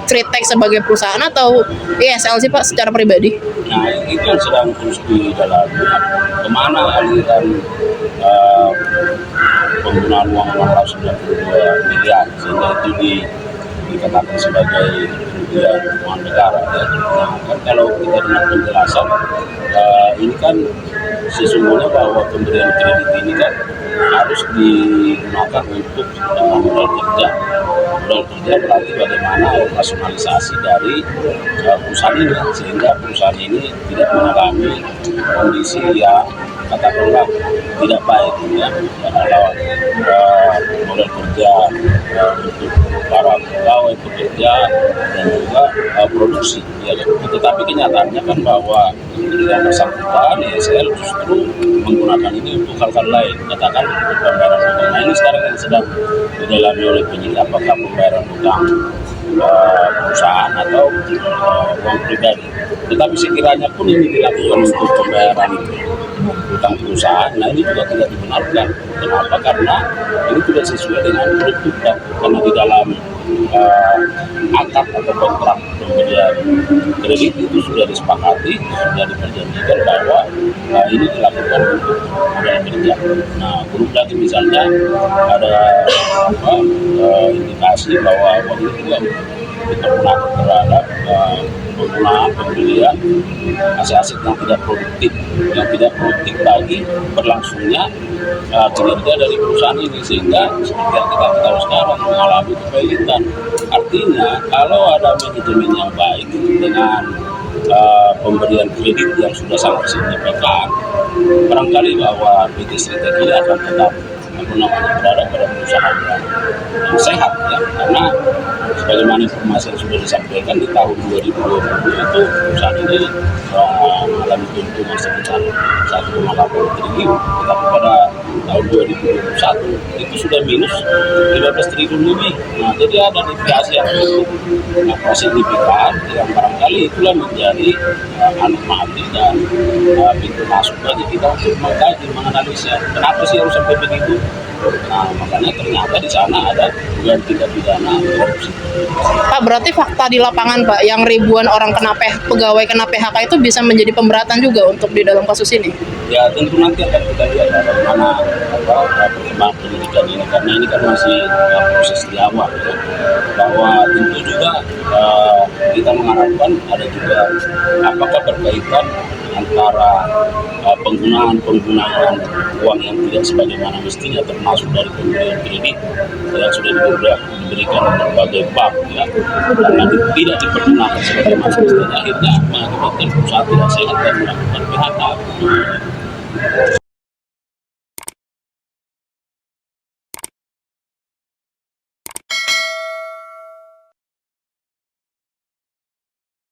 Kritek sebagai perusahaan atau ISL sih Pak secara pribadi? Nah, itu yang sedang terus didalami. Kemana aliran penggunaan uang 692 miliar sehingga itu dikatakan sebagai kerugian uang negara. Ya. Nah, kan kalau kita dengar penjelasan, ini kan sesungguhnya bahwa pemberian kredit ini kan harus digunakan untuk modal kerja. Modal kerja berarti bagaimana operasionalisasi dari perusahaan ini sehingga perusahaan ini tidak mengalami kondisi yang katakanlah tidak baik ya, kalau modal kerja untuk para pegawai pekerja dan juga produksi ya. Tetapi kenyataannya kan bahwa yang bersangkutan ISL justru menggunakan ini untuk hal-hal lain, katakan untuk pembayaran utang. Nah ini sekarang yang sedang didalami oleh penyidik, apakah pembayaran utang perusahaan atau uang pribadi. Tetapi sekiranya pun ini dilakukan untuk pembayaran utang perusahaan, nah ini juga tidak dibenarkan. Kenapa? Karena ini tidak sesuai dengan prosedur, karena di dalam akad atau kontrak pemberian kredit itu sudah disepakati, sudah diperjanjikan bahwa ini dilakukan untuk modal kerja. Nah, belum lagi misalnya ada indikasi bahwa uang ini juga digunakan terhadap penggunaan pembelian aset-aset yang tidak produktif bagi berlangsungnya kinerja dari perusahaan ini, sehingga seperti yang kita tahu sekarang mengalami kepailitan. Artinya kalau ada manajemen yang baik dengan pemberian kredit yang sudah sangat signifikan, barangkali bahwa PT Strategi akan tetap berada pada perusahaan yang sehat ya, karena sebagaimana informasi yang sudah disampaikan di tahun 2020 itu perusahaan ini mengalami keuntungan sebesar 1,8 triliun, tetapi pada tahun 2021 itu sudah minus 15 triliun lebih. Nah, jadi ada deviasi yang cukup signifikan yang barangkali itulah menjadi anomali dan pintu masuk bagi kita untuk mengkaji, menganalisa kenapa sih harus sampai begitu. Nah, makanya ternyata di sana ada dugaan tindak pidana korupsi. Pak, berarti fakta di lapangan Pak, yang ribuan orang pegawai kena PHK itu bisa menjadi pemberatan juga untuk di dalam kasus ini? Ya tentu nanti akan kita lihat bagaimana perkembangan penyidikan ini, karena ini kan masih proses di awal ya. Bahwa tentu juga kita mengharapkan ada juga apakah berkaitan antara penggunaan uang yang tidak sebagaimana mestinya, termasuk dari pemberian kredit yang sudah diberikan berbagai bank ya, karena tidak dipergunakan sebagaimana mestinya, akhirnya mengakibatkan perusahaan tidak sehat dan melakukan PHK.